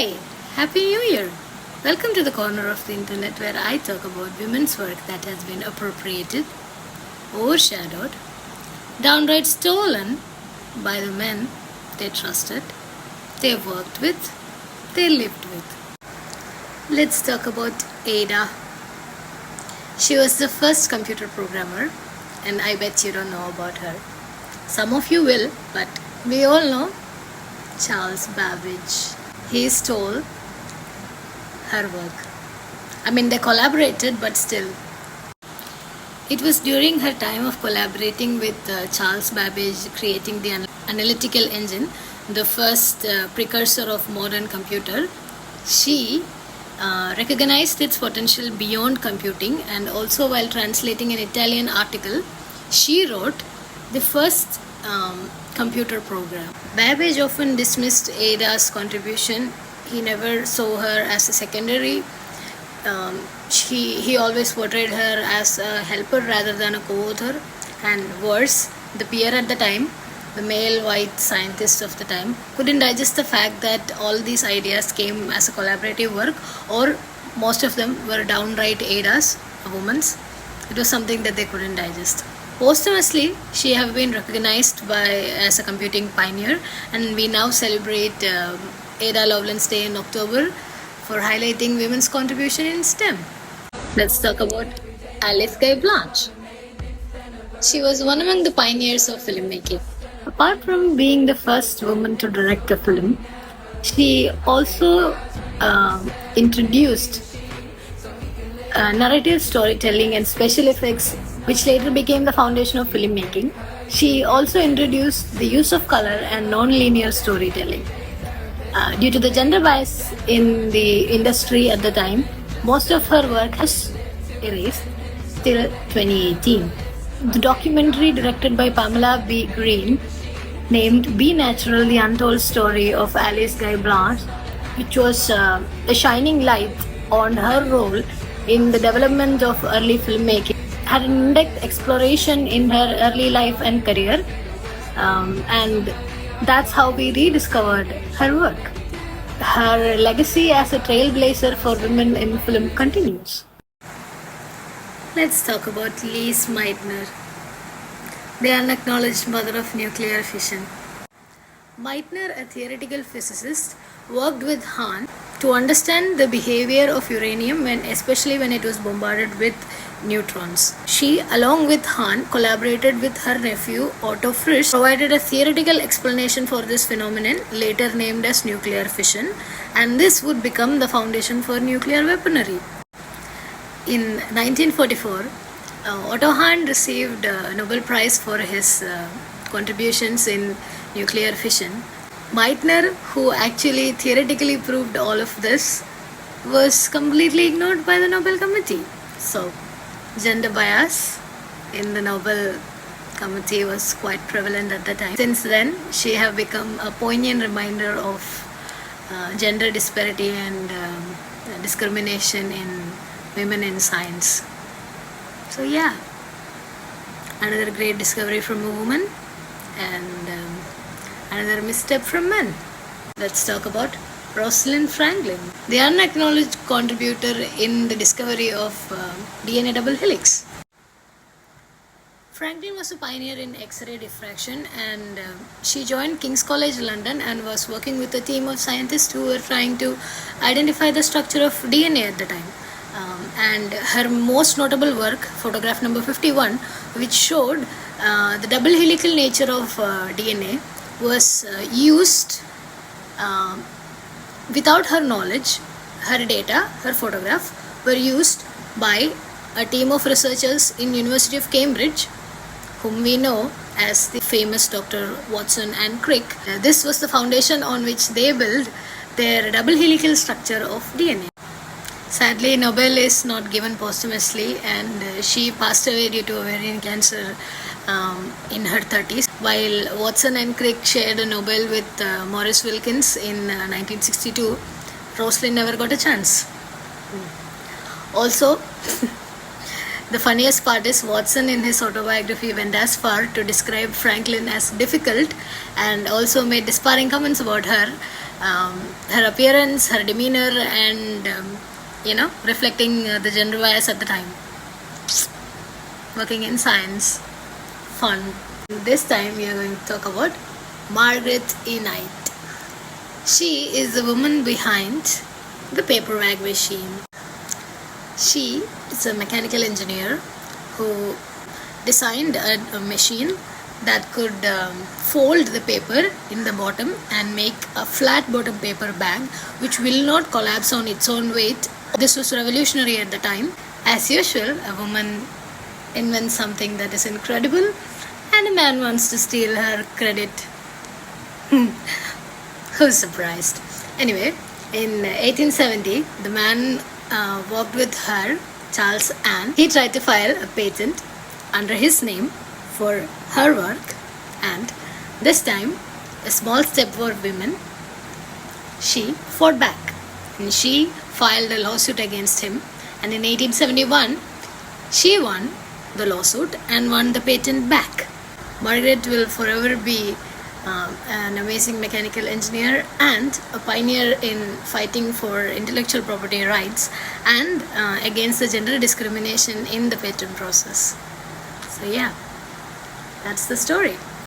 Hi, Happy New Year! Welcome to the corner of the internet where I talk about women's work that has been appropriated, overshadowed, downright stolen by the men they trusted, they worked with, they lived with. Let's talk about Ada. She was the first computer programmer, and I bet you don't know about her. Some of you will, but we all know Charles Babbage. He stole her work. I mean, they collaborated, but still. It was during her time of collaborating with Charles Babbage, creating the analytical engine, the first precursor of modern computer. She recognized its potential beyond computing, and also while translating an Italian article, she wrote the first computer program. Babbage often dismissed Ada's contribution. He never saw her as a secondary. He always portrayed her as a helper rather than a co-author. And worse, the peer at the time, the male white scientist of the time, couldn't digest the fact that all these ideas came as a collaborative work, or most of them were downright Ada's, a woman's. It was something that they couldn't digest. Posthumously, she have been recognized as a computing pioneer, and we now celebrate Ada Lovelace Day in October for highlighting women's contribution in STEM. Let's talk about Alice Guy-Blaché. She was one among the pioneers of filmmaking. Apart from being the first woman to direct a film, she also introduced narrative storytelling and special effects, which later became the foundation of filmmaking. She also introduced the use of color and non-linear storytelling. Due to the gender bias in the industry at the time, most of her work has erased till 2018. The documentary directed by Pamela B. Green, named Be Natural, The Untold Story of Alice Guy-Blaché, which was a shining light on her role in the development of early filmmaking, had an in-depth exploration in her early life and career, and that's how we rediscovered her work. Her legacy as a trailblazer for women in film continues. Let's talk about Lise Meitner, the unacknowledged mother of nuclear fission. Meitner, a theoretical physicist, worked with Hahn to understand the behavior of uranium, especially when it was bombarded with neutrons. She, along with Hahn, collaborated with her nephew Otto Frisch, provided a theoretical explanation for this phenomenon, later named as nuclear fission, and this would become the foundation for nuclear weaponry. In 1944, Otto Hahn received a Nobel Prize for his contributions in nuclear fission. Meitner, who actually theoretically proved all of this, was completely ignored by the Nobel Committee. So, gender bias in the Nobel Committee was quite prevalent at the time. Since then, she have become a poignant reminder of gender disparity and discrimination in women in science. So yeah, another great discovery from a woman, and another misstep from men. Let's talk about Rosalind Franklin, the unacknowledged contributor in the discovery of DNA double-helix. Franklin was a pioneer in X-ray diffraction, and she joined King's College London and was working with a team of scientists who were trying to identify the structure of DNA at the time. And her most notable work, photograph number 51, which showed the double helical nature of DNA, was used without her knowledge. Her data, her photograph, were used by a team of researchers in University of Cambridge, whom we know as the famous Dr. Watson and Crick. This was the foundation on which they built their double helical structure of DNA. Sadly, Nobel is not given posthumously, and she passed away due to ovarian cancer in her 30s, while Watson and Crick shared a Nobel with Maurice Wilkins in 1962. Rosalind never got a chance. Also, the funniest part is Watson in his autobiography went as far to describe Franklin as difficult, and also made disparaging comments about her, her appearance, her demeanor, and reflecting the gender bias at the time. Working in science, fun. This time we are going to talk about Margaret E. Knight. She is the woman behind the paper bag machine. She is a mechanical engineer who designed a machine that could fold the paper in the bottom and make a flat bottom paper bag which will not collapse on its own weight. This was revolutionary at the time. As usual, a woman invents something that is incredible and a man wants to steal her credit. Who's surprised? Anyway, in 1870, the man worked with her, Charles Ann. He tried to file a patent under his name for her work, and this time, a small step for women, she fought back and she filed a lawsuit against him, and in 1871 she won the lawsuit and won the patent back. Margaret will forever be an amazing mechanical engineer and a pioneer in fighting for intellectual property rights and against the gender discrimination in the patent process. So yeah, that's the story.